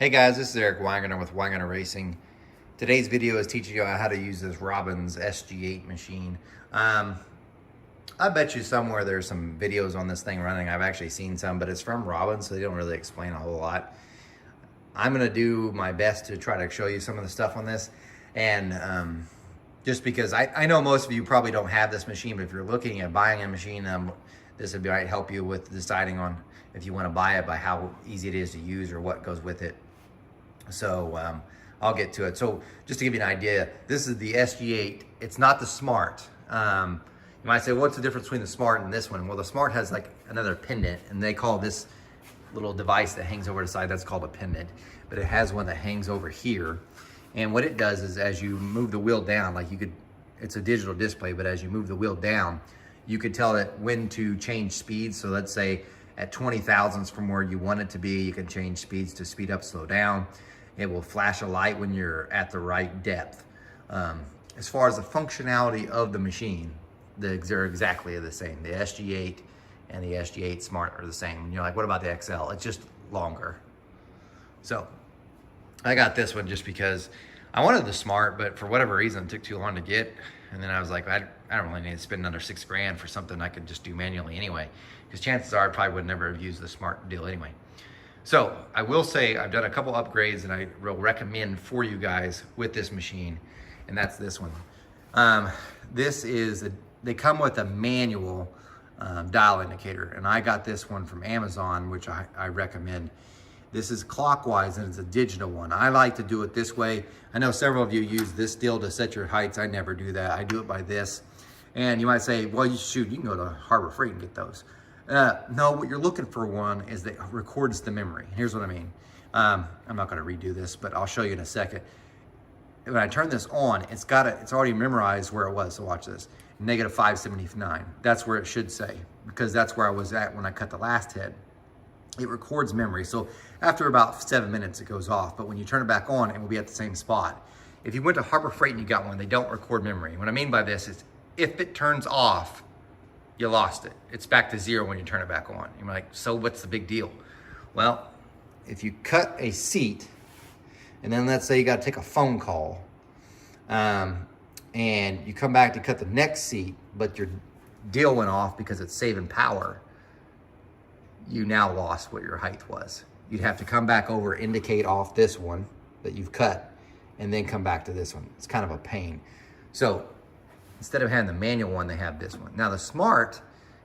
Hey guys, this is Eric Weingner with Weingner Racing. Today's video is teaching you how to use this Robins SG8 machine. I bet you somewhere there's some videos on this thing running. I've actually seen some, but it's from Robins, so they don't really explain a whole lot. I'm gonna do my best to try to show you some of the stuff on this. And just because I know most of you probably don't have this machine, but if you're looking at buying a machine, this would might help you with deciding on if you want to buy it by how easy it is to use or what goes with it. So I'll get to it. So just to give you an idea, this is the SG8. It's not the Smart. You might say, what's the difference between the Smart and this one? Well, the Smart has like another pendant, and they call this little device that hangs over the side, that's called a pendant. But it has one that hangs over here. And what it does is as you move the wheel down, like it's a digital display, but as you move the wheel down, you could tell it when to change speeds. So let's say at 20 thousandths from where you want it to be, you can change speeds to speed up, slow down. It will flash a light when you're at the right depth. As far as the functionality of the machine, they're exactly the same. The SG8 and the SG8 Smart are the same. And you're like, what about the XL? It's just longer. So I got this one just because I wanted the Smart, but for whatever reason, it took too long to get. And then I was like, I don't really need to spend another $6 grand for something I could just do manually anyway. Because chances are I probably would never have used the Smart deal anyway. So I will say I've done a couple upgrades and I will recommend for you guys with this machine, and that's this one. They come with a manual dial indicator, and I got this one from Amazon, which I recommend. This is clockwise and it's a digital one. I like to do it this way. I know several of you use this deal to set your heights. I never do that. I do it by this. And you might say, well, you can go to Harbor Freight and get those. No, what you're looking for one is that records the memory. Here's what I mean. I'm not gonna redo this, but I'll show you in a second. When I turn this on, it's already memorized where it was, so watch this. Negative 579, that's where it should say, because that's where I was at when I cut the last head. It records memory, so after about 7 minutes it goes off, but when you turn it back on, it will be at the same spot. If you went to Harbor Freight and you got one, they don't record memory. What I mean by this is, if it turns off, you lost it. It's back to zero when you turn it back on. You're like, so what's the big deal? Well, if you cut a seat, and then let's say you got to take a phone call, and you come back to cut the next seat, but your deal went off because it's saving power, you now lost what your height was. You'd have to come back over, indicate off this one that you've cut, and then come back to this one. It's kind of a pain. So instead of having the manual one, they have this one. Now the Smart,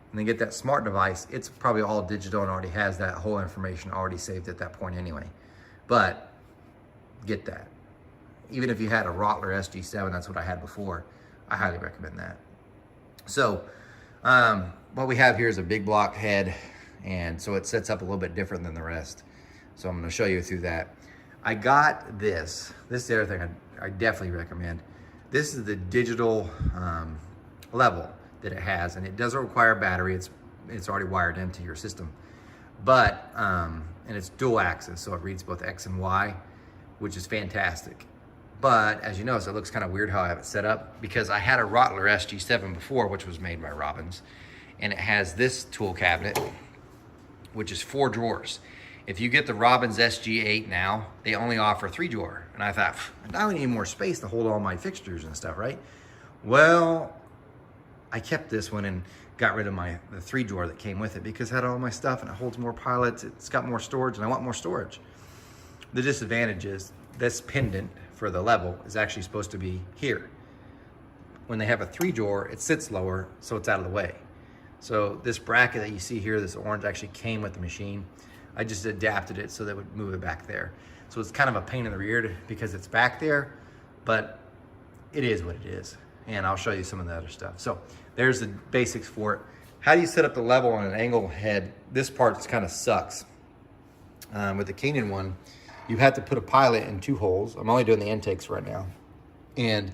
and they get that Smart device, it's probably all digital and already has that whole information already saved at that point anyway. But get that. Even if you had a Rottler SG7, that's what I had before, I highly recommend that. So what we have here is a big block head, and so it sets up a little bit different than the rest. So I'm gonna show you through that. I got this. This is the other thing I definitely recommend. This is the digital level that it has, and it doesn't require a battery. It's already wired into your system, but and it's dual axis, so it reads both X and Y, which is fantastic. But as you notice, it looks kind of weird how I have it set up, because I had a Rottler SG7 before, which was made by Robins, and it has this tool cabinet, which is 4 drawers. If you get the Robins SG8 now, they only offer 3 drawer. And I thought, now I need more space to hold all my fixtures and stuff, right? Well, I kept this one and got rid of the 3 drawer that came with it, because it had all my stuff and it holds more pilots, it's got more storage, and I want more storage. The disadvantage is this pendant for the level is actually supposed to be here. When they have a 3 drawer, it sits lower, so it's out of the way. So this bracket that you see here, this orange, actually came with the machine. I just adapted it so that it would move it back there. So it's kind of a pain in the rear because it's back there, but it is what it is. And I'll show you some of the other stuff. So there's the basics for it. How do you set up the level on an angle head? This part kind of sucks. With the Canyon one, you have to put a pilot in 2 holes. I'm only doing the intakes right now. And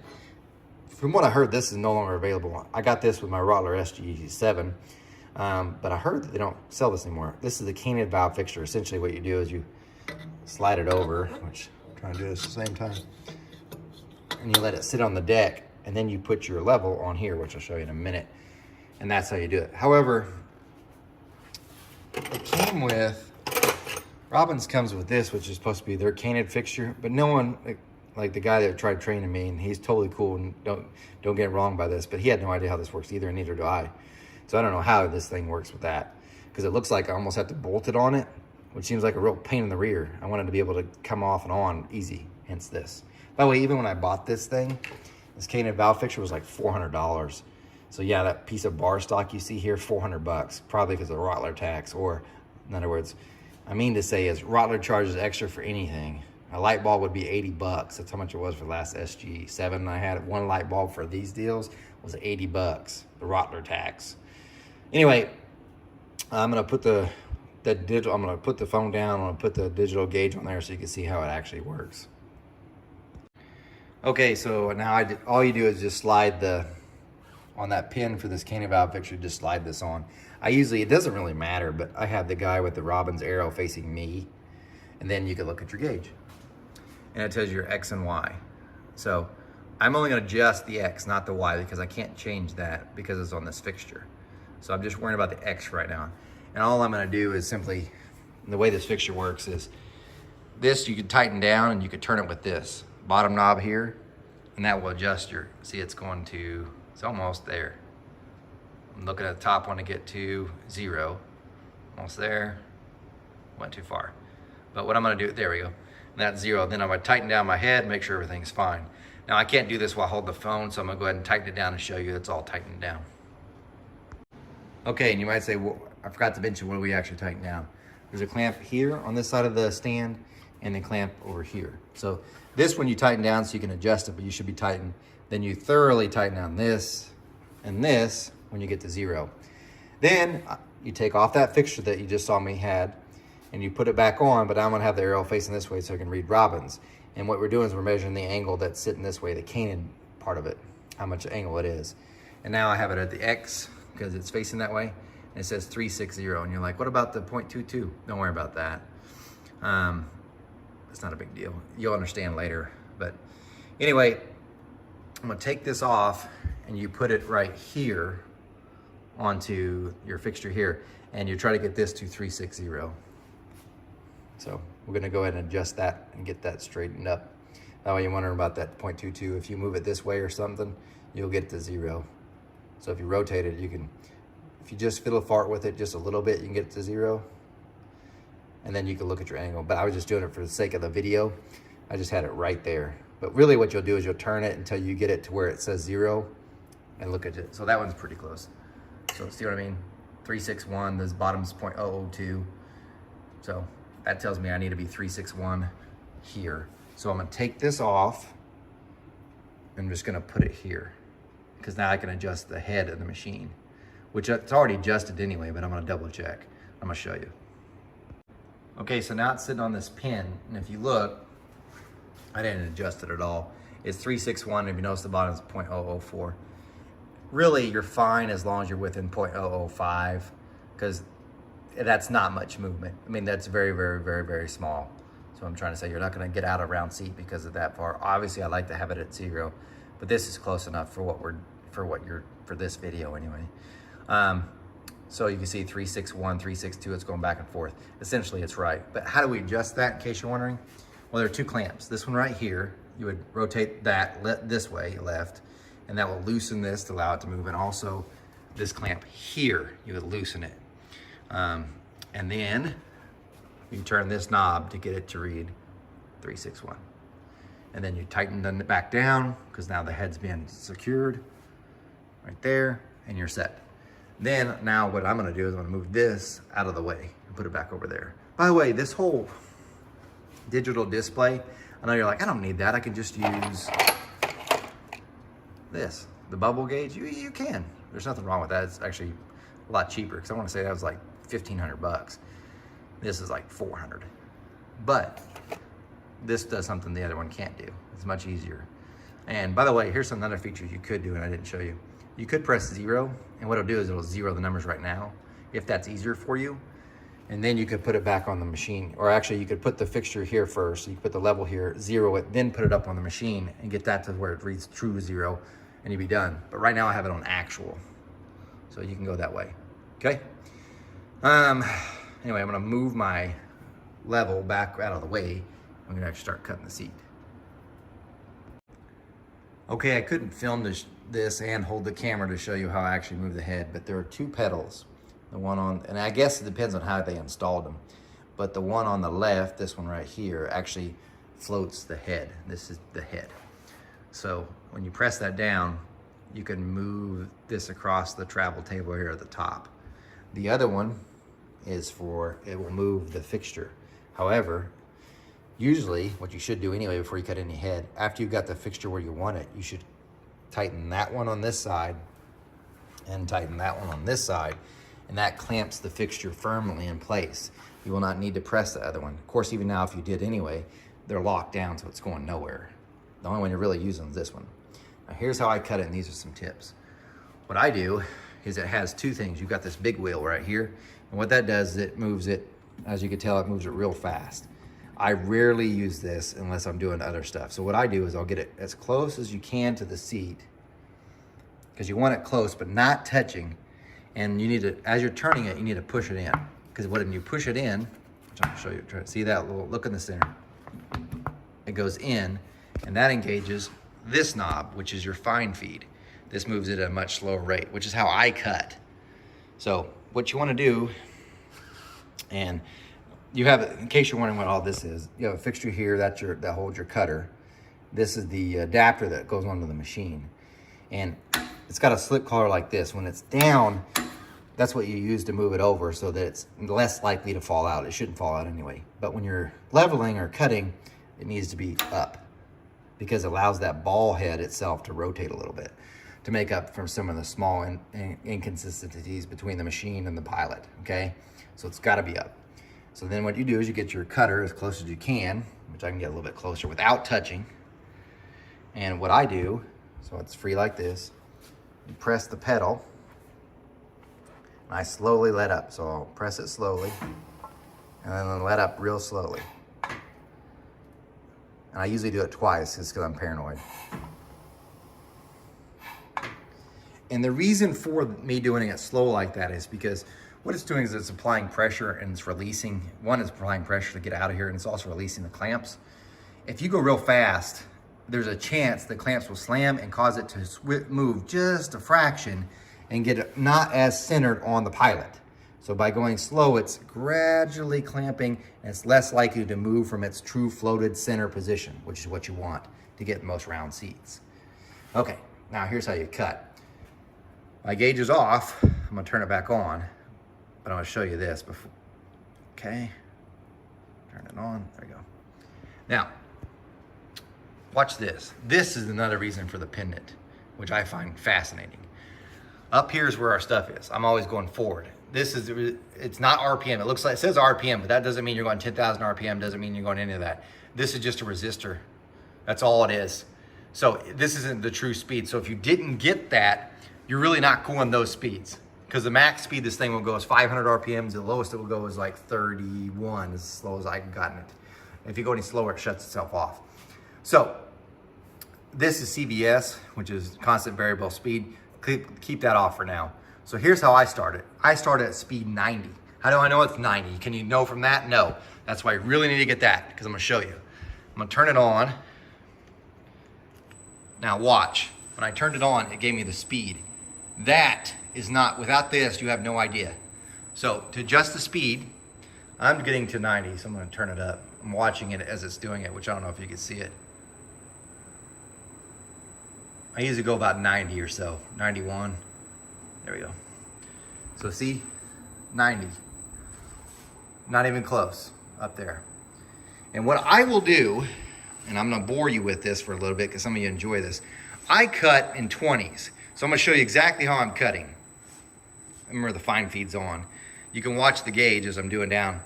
from what I heard, this is no longer available. I got this with my Rottler SG7. But I heard that they don't sell this anymore. This is the Canyon valve fixture. Essentially what you do is you slide it over, which I'm trying to do this at the same time, and you let it sit on the deck, and then you put your level on here, which I'll show you in a minute, and that's how you do it. However, it came with Robins comes with this, which is supposed to be their canted fixture, but no one, like the guy that tried training me, and he's totally cool, and don't get wrong by this, but he had no idea how this works either, and neither do I. So I don't know how this thing works with that, because it looks like I almost have to bolt it on it, which seems like a real pain in the rear. I wanted to be able to come off and on easy, hence this. By the way, even when I bought this thing, this canted valve fixture was like $400. So yeah, that piece of bar stock you see here, 400 bucks, probably because of the Rottler tax, or in other words, I mean to say is Rottler charges extra for anything. A light bulb would be 80 bucks. That's how much it was for the last SG7 I had. One light bulb for these deals was 80 bucks, the Rottler tax. Anyway, I'm gonna put the phone down, I'm gonna put the digital gauge on there so you can see how it actually works. Okay, so now all you do is just slide on that pin for this canted valve fixture, just slide this on. It doesn't really matter, but I have the guy with the Robins arrow facing me, and then you can look at your gauge. And it tells you your X and Y. So I'm only gonna adjust the X, not the Y, because I can't change that because it's on this fixture. So I'm just worrying about the X right now. And all I'm gonna do is simply, the way this fixture works is, this you can tighten down and you can turn it with this bottom knob here, and that will adjust see it's almost there. I'm looking at the top one to get to 0. Almost there, went too far. But what I'm gonna do, there we go. That's 0. Then I'm gonna tighten down my head, make sure everything's fine. Now I can't do this while holding the phone, so I'm gonna go ahead and tighten it down and show you it's all tightened down. Okay, and you might say, well, I forgot to mention what we actually tighten down. There's a clamp here on this side of the stand, and a clamp over here. So this one you tighten down so you can adjust it, but you should be tightened. Then you thoroughly tighten down this and this when you get to 0. Then you take off that fixture that you just saw me had, and you put it back on, but I'm gonna have the arrow facing this way so I can read Robins. And what we're doing is we're measuring the angle that's sitting this way, the canted part of it, how much angle it is. And now I have it at the X because it's facing that way, and it says 360, and you're like, what about the 0.22? Don't worry about that. It's not a big deal. You'll understand later. But anyway, I'm gonna take this off, and you put it right here onto your fixture here, and you try to get this to 360. So we're gonna go ahead and adjust that and get that straightened up. That way you're wondering about that 0.22. If you move it this way or something, you'll get to 0. So if you rotate it, if you just fiddle fart with it just a little bit, you can get it to 0. And then you can look at your angle. But I was just doing it for the sake of the video. I just had it right there. But really what you'll do is you'll turn it until you get it to where it says 0 and look at it. So that one's pretty close. So see what I mean? 361, this bottom's 0.002. So that tells me I need to be 361 here. So I'm gonna take this off. I'm just gonna put it here, because now I can adjust the head of the machine, which it's already adjusted anyway, but I'm gonna double check. I'm gonna show you. Okay, so now it's sitting on this pin, and if you look, I didn't adjust it at all. It's 361, if you notice the bottom is 0.004. Really, you're fine as long as you're within 0.005, because that's not much movement. I mean, that's very, very, very, very small. So I'm trying to say you're not gonna get out of round seat because of that far. Obviously, I like to have it at 0, but this is close enough for for this video anyway. So you can see 361, 362, it's going back and forth. Essentially, it's right. But how do we adjust that, in case you're wondering? Well, there are 2 clamps. This one right here, you would rotate that this way, left, and that will loosen this to allow it to move. And also, this clamp here, you would loosen it. And then you turn this knob to get it to read 361. And then you tighten it back down, because now the head's being secured right there, and you're set. Then now what I'm gonna do is I'm gonna move this out of the way and put it back over there. By the way, this whole digital display, I know you're like, I don't need that. I can just use this, the bubble gauge. You can. There's nothing wrong with that. It's actually a lot cheaper, because I want to say that was like 1,500 bucks. This is like 400. But this does something the other one can't do. It's much easier. And by the way, here's another feature you could do and I didn't show you. You could press 0, and what it'll do is it'll 0 the numbers right now, if that's easier for you. And then you could put it back on the machine. Or actually, you could put the fixture here first. So you put the level here, 0 it, then put it up on the machine and get that to where it reads true 0, and you'd be done. But right now I have it on actual. So you can go that way, okay? Anyway, I'm gonna move my level back out of the way, I'm gonna actually start cutting the seat. Okay, I couldn't film this and hold the camera to show you how I actually move the head, but there are two pedals. The one on, and I guess it depends on how they installed them, but the one on the left, this one right here, actually floats the head. This is the head. So when you press that down, you can move this across the travel table here at the top. The other one is for, it will move the fixture. However, usually what you should do anyway before you cut any head, after you've got the fixture where you want it, you should tighten that one on this side and tighten that one on this side, and that clamps the fixture firmly in place. You will not need to press the other one. Of course, even now if you did anyway, they're locked down so it's going nowhere. The only one you're really using is this one. Now here's how I cut it, and these are some tips. What I do is it has two things. You've got this big wheel right here, and what that does is it moves it, as you can tell, it moves it real fast. I rarely use this unless I'm doing other stuff. So what I do is I'll get it as close as you can to the seat, because you want it close but not touching. And you need to, as you're turning it, you need to push it in. Because when you push it in, which I'm gonna show you, see that little look in the center? It goes in, and that engages this knob, which is your fine feed. This moves it at a much slower rate, which is how I cut. So what you wanna do, and you have, in case you're wondering what all this is, you have a fixture here that holds your cutter. This is the adapter that goes onto the machine. And it's got a slip collar like this. When it's down, that's what you use to move it over so that it's less likely to fall out. It shouldn't fall out anyway. But when you're leveling or cutting, it needs to be up because it allows that ball head itself to rotate a little bit to make up for some of the small inconsistencies between the machine and the pilot, okay? So it's gotta be up. So then what you do is you get your cutter as close as you can, which I can get a little bit closer without touching. And what I do, so it's free like this, you press the pedal, and I slowly let up. So I'll press it slowly, and then let up real slowly. And I usually do it twice just because I'm paranoid. And the reason for me doing it slow like that is because what it's doing is it's applying pressure and it's releasing. One, it's applying pressure to get out of here, and it's also releasing the clamps. If you go real fast, there's a chance the clamps will slam and cause it to move just a fraction and get it not as centered on the pilot. So by going slow, it's gradually clamping, and it's less likely to move from its true floated center position, which is what you want to get the most round seats. Okay, now here's how you cut. My gauge is off. I'm gonna turn it back on, but I'm gonna show you this before. Okay, turn it on, there we go. Now, watch this. This is another reason for the pendant, which I find fascinating. Up here is where our stuff is. I'm always going forward. This is, it's not RPM. It looks like, it says RPM, but that doesn't mean you're going 10,000 RPM, doesn't mean you're going any of that. This is just a resistor. That's all it is. So this isn't the true speed. So if you didn't get that, you're really not going those speeds, because the max speed this thing will go is 500 RPMs. The lowest it will go is like 31, as slow as I've gotten it. If you go any slower, it shuts itself off. So this is CVS, which is constant variable speed. Keep that off for now. So here's how I started. I started at speed 90. How do I know it's 90? Can you know from that? No. That's why you really need to get that, because I'm gonna show you. I'm gonna turn it on. Now watch. When I turned it on, it gave me the speed. That is not, without this, you have no idea. So to adjust the speed, I'm getting to 90, so I'm gonna turn it up. I'm watching it as it's doing it, which I don't know if you can see it. I usually go about 90 or so, 91. There we go. So see, 90. Not even close, up there. And what I will do, and I'm gonna bore you with this for a little bit because some of you enjoy this, I cut in 20s. So I'm gonna show you exactly how I'm cutting. Remember the fine feed's on. You can watch the gauge as I'm doing down.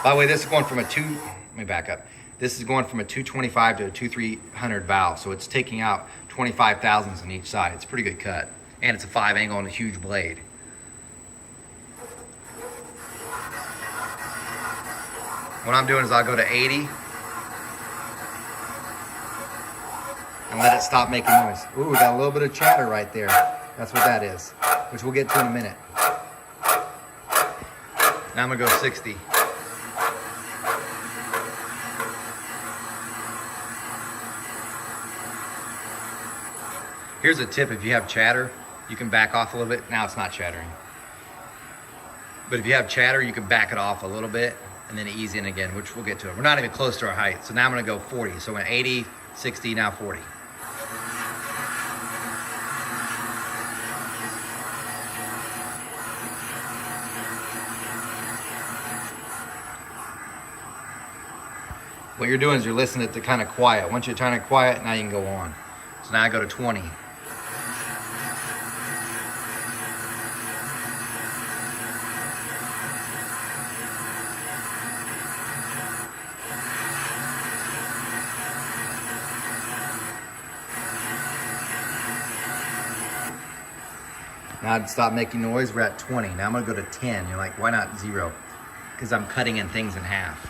By the way, this is going from a let me back up. This is going from a 225 to a 2300 valve. So it's taking out 25 thousandths on each side. It's a pretty good cut. And it's a 5 angle and a huge blade. What I'm doing is I'll go to 80 and let it stop making noise. Ooh, we got a little bit of chatter right there. That's what that is, which we'll get to in a minute. Now I'm gonna go 60. Here's a tip: if you have chatter, you can back off a little bit. Now it's not chattering. But if you have chatter, you can back it off a little bit and then ease in again, which we'll get to it. We're not even close to our height. So now I'm gonna go 40. So when 80, 60, now 40. What you're doing is you're listening to kind of quiet. Once you're trying to quiet, now you can go on. So now I go to 20. Now I'd stop making noise, we're at 20. Now I'm gonna go to 10. You're like, why not 0? Because I'm cutting in things in half.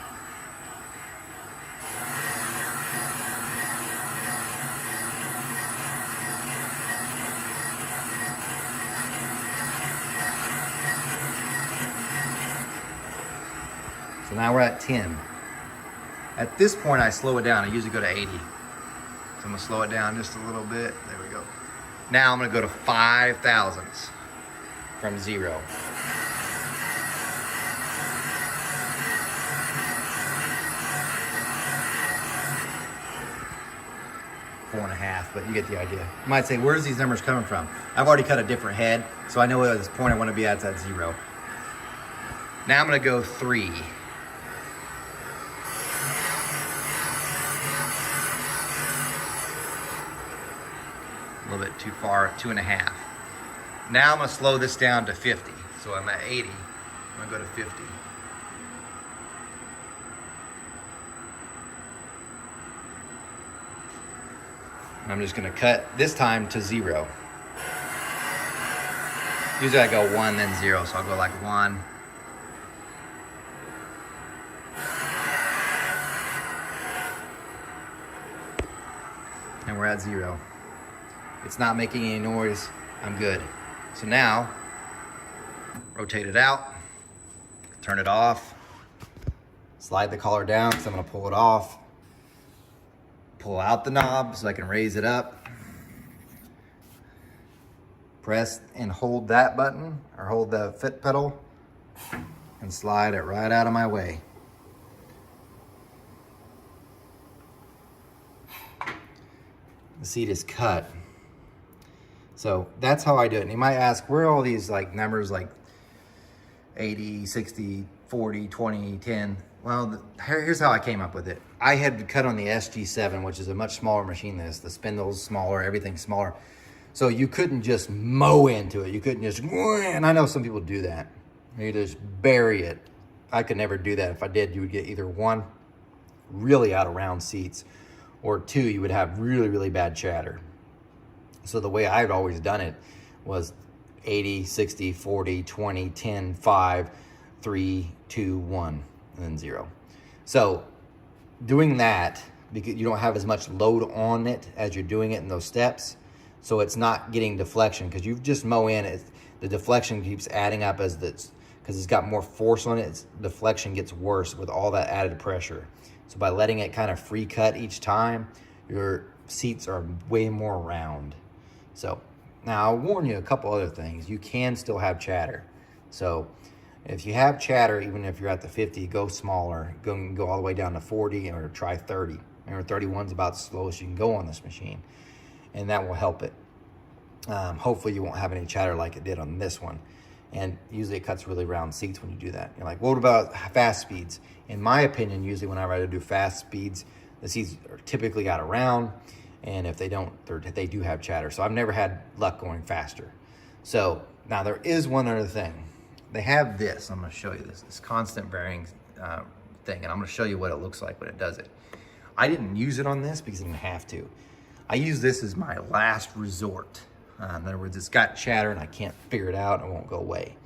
So now we're at 10. At this point, I slow it down. I usually go to 80. So I'm gonna slow it down just a little bit. There we go. Now I'm gonna go to 5 thousandths from 0. Four and a half, but you get the idea. You might say, where's these numbers coming from? I've already cut a different head, so I know at this point I wanna be at 0. Now I'm gonna go 3. A little bit too far, 2.5. Now I'm gonna slow this down to 50. So I'm at 80, I'm gonna go to 50. I'm just gonna cut this time to 0. Usually I go 1, then 0, so I'll go like 1. And we're at 0. It's not making any noise, I'm good. So now, rotate it out, turn it off, slide the collar down because I'm gonna pull it off, pull out the knob so I can raise it up, press and hold that button, or hold the foot pedal, and slide it right out of my way. The seat is cut. So that's how I do it. And you might ask, where are all these like numbers like 80, 60, 40, 20, 10? Well, here's how I came up with it. I had cut on the SG7, which is a much smaller machine than this. The spindle's smaller, everything's smaller. So you couldn't just mow into it. You couldn't just, and I know some people do that. You just bury it. I could never do that. If I did, you would get either 1, really out of round seats, or 2, you would have really, really bad chatter. So the way I've always done it was 80, 60, 40, 20, 10, 5, 3, 2, 1, and then 0. So doing that, because you don't have as much load on it as you're doing it in those steps, so it's not getting deflection, because you just mow in, the deflection keeps adding up as this, because it's got more force on it, deflection gets worse with all that added pressure. So by letting it kind of free cut each time, your seats are way more round. So now I'll warn you a couple other things. You can still have chatter. So if you have chatter, even if you're at the 50, go smaller, go all the way down to 40 or try 30. Remember, 31 is about the slowest you can go on this machine, and that will help it. Hopefully you won't have any chatter like it did on this one. And usually it cuts really round seats when you do that. You're like, what about fast speeds? In my opinion, usually when I rather do fast speeds, the seats are typically out of round, and if they don't, they do have chatter. So I've never had luck going faster. So now there is one other thing. They have this, I'm gonna show you this constant varying thing, and I'm gonna show you what it looks like when it does it. I didn't use it on this because I didn't have to. I use this as my last resort. In other words, it's got chatter and I can't figure it out and it won't go away.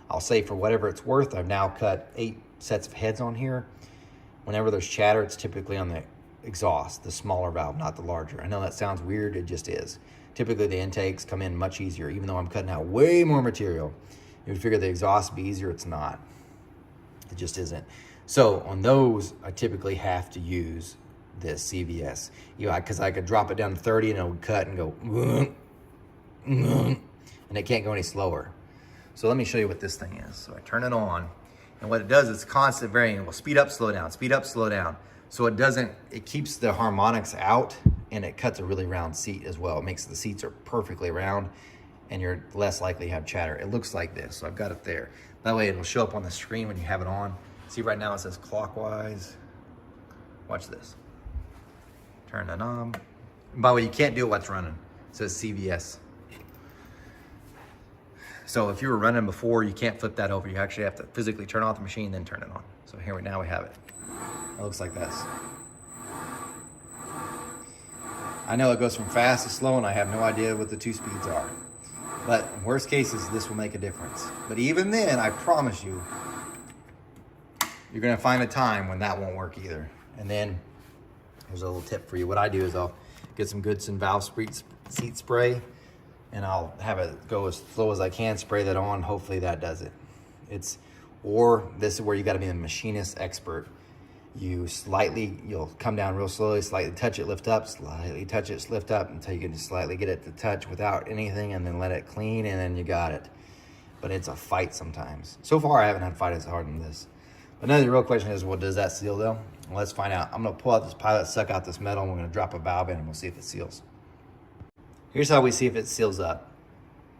I'll say for whatever it's worth, I've now cut 8 sets of heads on here. Whenever there's chatter, it's typically on the exhaust, the smaller valve, not the larger. I know that sounds weird, it just is. Typically the intakes come in much easier, even though I'm cutting out way more material. You would figure the exhaust would be easier, it's not. It just isn't. So on those, I typically have to use this CVS, because I could drop it down to 30 and it would cut and go, and it can't go any slower. So let me show you what this thing is. So I turn it on, and what it does is constant varying. It will speed up, slow down, speed up, slow down. So it keeps the harmonics out, and it cuts a really round seat as well. It makes the seats are perfectly round, and you're less likely to have chatter. It looks like this, so I've got it there. That way it'll show up on the screen when you have it on. See, right now it says clockwise. Watch this. Turn the knob. And by the way, you can't do it while it's running. It says CVS. So if you were running before, you can't flip that over. You actually have to physically turn off the machine, then turn it on. So here now we have it. It looks like this. I know it goes from fast to slow, and I have no idea what the two speeds are. But in worst cases, this will make a difference. But even then, I promise you, you're gonna find a time when that won't work either. And then, here's a little tip for you. What I do is I'll get some Goodson valve seat spray, and I'll have it go as slow as I can, spray that on. Hopefully that does it. Or this is where you gotta be the machinist expert. You'll come down real slowly, slightly touch it, lift up, slightly touch it, lift up until you can just slightly get it to touch without anything, and then let it clean, and then you got it. But it's a fight sometimes. So far, I haven't had a fight as hard as this. But now the real question is, well, does that seal though? Well, let's find out. I'm gonna pull out this pilot, suck out this metal, and we're gonna drop a valve in, and we'll see if it seals. Here's how we see if it seals up.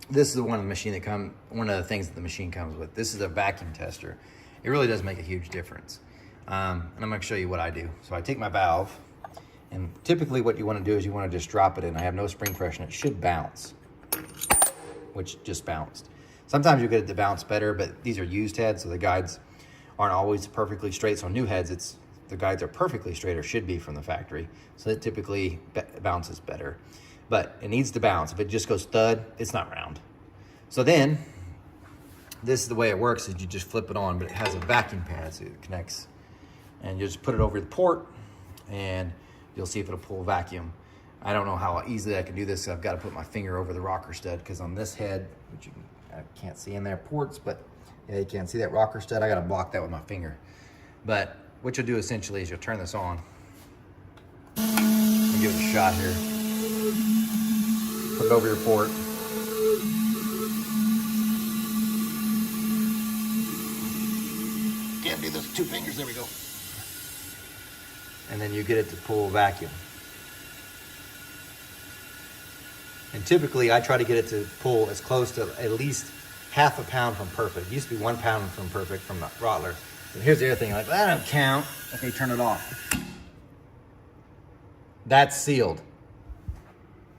This is one of the things that the machine comes with. This is a vacuum tester. It really does make a huge difference. And I'm gonna show you what I do. So I take my valve, and typically what you wanna do is you wanna just drop it in. I have no spring pressure, and it should bounce, which just bounced. Sometimes you get it to bounce better, but these are used heads, so the guides aren't always perfectly straight. So new heads, the guides are perfectly straight, or should be from the factory. So it typically bounces better, but it needs to bounce. If it just goes thud, it's not round. So then, this is the way it works, is you just flip it on, but it has a vacuum pad, so it connects. And you just put it over the port, and you'll see if it'll pull vacuum. I don't know how easily I can do this. So I've got to put my finger over the rocker stud, because on this head, which I can't see in there ports, but yeah, you can't see that rocker stud. I got to block that with my finger. But what you'll do essentially is you'll turn this on. I'll give it a shot here. Put it over your port. Can't do this with 2 fingers. There we go. And then you get it to pull vacuum. And typically I try to get it to pull as close to at least half a pound from perfect. It used to be 1 pound from perfect from the Rottler. But here's the other thing, like, that don't count. Okay, turn it off. That's sealed.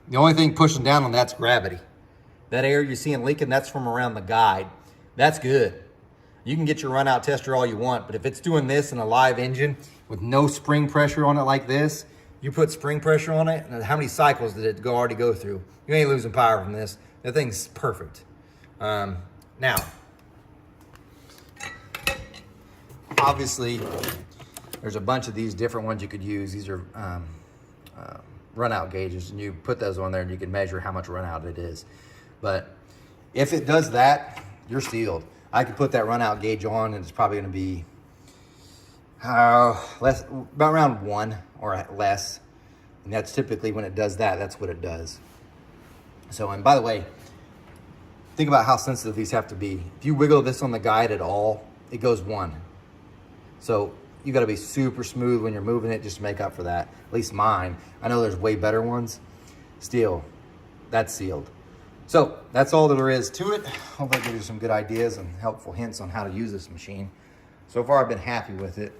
The only thing pushing down on that's gravity. That air you're seeing leaking, that's from around the guide. That's good. You can get your run out tester all you want, but if it's doing this in a live engine with no spring pressure on it like this, you put spring pressure on it, and how many cycles did it already go through? You ain't losing power from this. That thing's perfect. Now, obviously, there's a bunch of these different ones you could use. These are run out gauges, and you put those on there and you can measure how much run out it is. But if it does that, you're sealed. I could put that run out gauge on, and it's probably going to be about around 1 or less. And that's typically when it does that, that's what it does. So, and by the way, think about how sensitive these have to be. If you wiggle this on the guide at all, it goes 1. So you got to be super smooth when you're moving it just to make up for that. At least mine. I know there's way better ones. Still, that's sealed. So that's all there is to it. Hope that gives you some good ideas and helpful hints on how to use this machine. So far, I've been happy with it.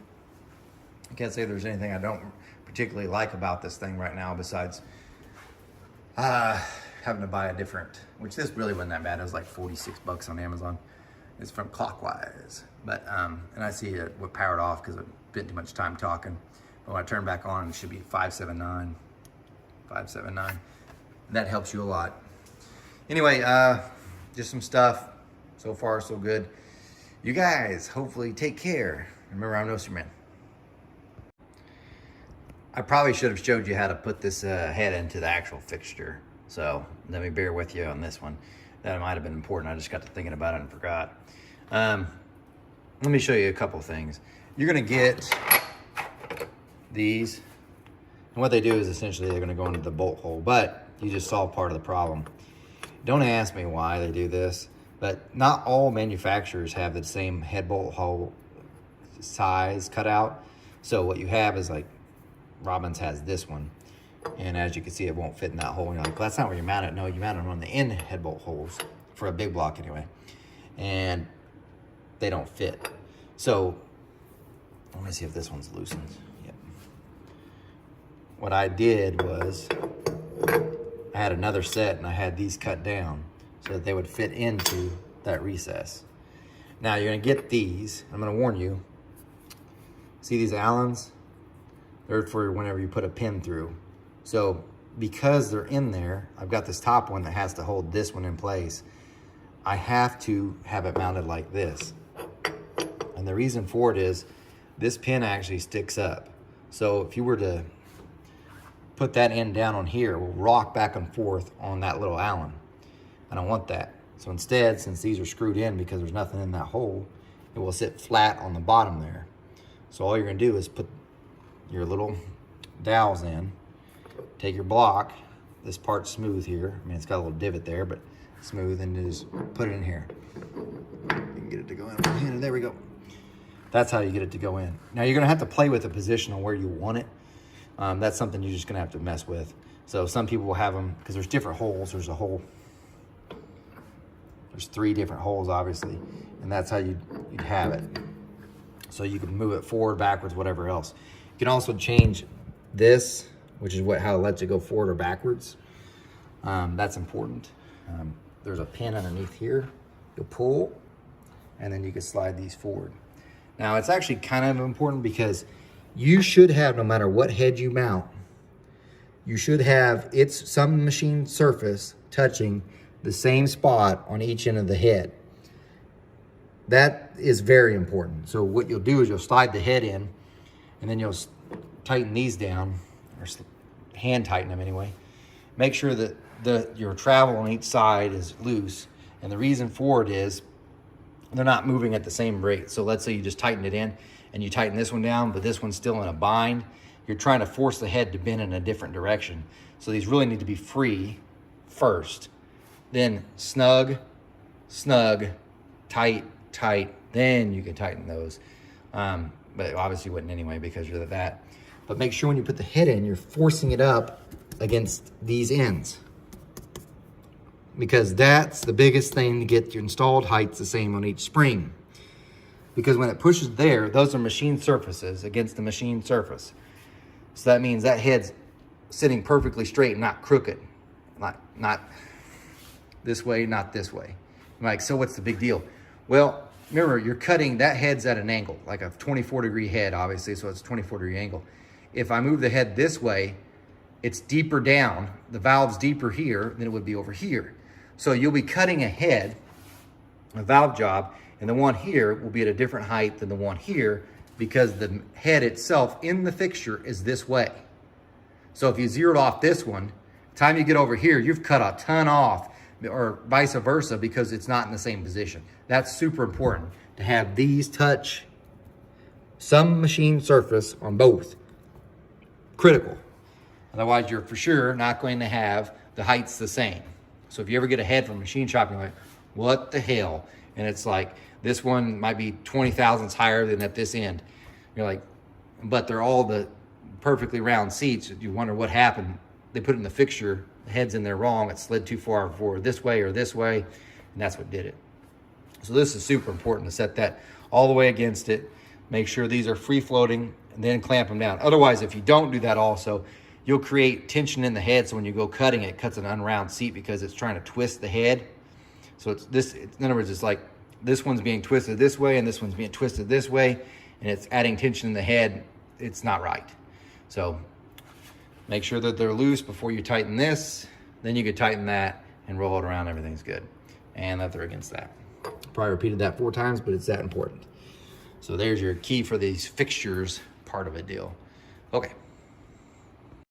I can't say there's anything I don't particularly like about this thing right now, besides having to buy a different, which this really wasn't that bad. It was like 46 bucks on Amazon. It's from Clockwise. But, and I see it powered off because I spent too much time talking. But when I turn back on, it should be 579. 579. That helps you a lot. Anyway, just some stuff. So far, so good. You guys, hopefully take care. Remember, I'm No Superman. I probably should have showed you how to put this head into the actual fixture. So let me bear with you on this one. That might have been important. I just got to thinking about it and forgot. let me show you a couple things. You're gonna get these, and what they do is essentially they're gonna go into the bolt hole, but you just solve part of the problem. Don't ask me why they do this, but not all manufacturers have the same head bolt hole size cut out. So what you have is like, Robins has this one, and as you can see, it won't fit in that hole. And you're like, well, that's not where you mount it. No, you mount it on the end head bolt holes for a big block anyway, and they don't fit. So let me see if this one's loosened. Yep. What I did was I had another set and I had these cut down so that they would fit into that recess. Now you're gonna get these, I'm gonna warn you, see these Allens? They're for whenever you put a pin through. So because they're in there, I've got this top one that has to hold this one in place. I have to have it mounted like this. And the reason for it is this pin actually sticks up. So if you were to put that end down on here, it will rock back and forth on that little Allen. I don't want that. So instead, since these are screwed in because there's nothing in that hole, it will sit flat on the bottom there. So all you're gonna do is put your little dowels in, take your block, this part's smooth here. I mean, it's got a little divot there, but smooth, and just put it in here. You can get it to go in. There we go. That's how you get it to go in. Now you're gonna have to play with the position on where you want it. That's something you're just gonna have to mess with. So some people will have them, because there's different holes. There's 3 different holes, obviously, and that's how you'd have it. So you can move it forward, backwards, whatever else. You can also change this, which is how it lets you go forward or backwards. That's important. There's a pin underneath here. You'll pull, and then you can slide these forward. Now, it's actually kind of important because you should have, no matter what head you mount, you should have some machine surface touching the same spot on each end of the head. That is very important. So what you'll do is you'll slide the head in, and then you'll tighten these down, or hand tighten them anyway. Make sure that your travel on each side is loose, and the reason for it is they're not moving at the same rate. So let's say you just tighten it in, and you tighten this one down, but this one's still in a bind. You're trying to force the head to bend in a different direction. So these really need to be free first. Then snug, snug, tight, tight, then you can tighten those. But obviously you wouldn't anyway because you're that. But make sure when you put the head in, you're forcing it up against these ends, because that's the biggest thing to get your installed heights the same on each spring. Because when it pushes there, those are machine surfaces against the machine surface. So that means that head's sitting perfectly straight, not crooked. Not this way, not this way. I'm like, so what's the big deal? Well, remember, you're cutting, that head's at an angle, like a 24-degree head, obviously, so it's a 24-degree angle. If I move the head this way, it's deeper down, the valve's deeper here than it would be over here. So you'll be cutting a head, a valve job, and the one here will be at a different height than the one here because the head itself in the fixture is this way. So if you zeroed off this one, the time you get over here, you've cut a ton off, or vice versa, because it's not in the same position. That's super important to have these touch some machine surface on both. Critical. Otherwise, you're for sure not going to have the heights the same. So if you ever get a head from a machine shop, you're like, what the hell? And it's like, this one might be 20 thousandths higher than at this end. You're like, but they're all the perfectly round seats. You wonder what happened. They put it in the fixture, the head's in there wrong, it slid too far forward this way or this way, and that's what did it. So this is super important to set that all the way against it. Make sure these are free floating, and then clamp them down. Otherwise, if you don't do that also, you'll create tension in the head, so when you go cutting, it cuts an unround seat because it's trying to twist the head. So in other words, it's like this one's being twisted this way and this one's being twisted this way, and it's adding tension in the head. It's not right. So make sure that they're loose before you tighten this. Then you can tighten that and roll it around. Everything's good. And that they're against that. Probably repeated that 4 times, but it's that important. So there's your key for these fixtures part of a deal. Okay.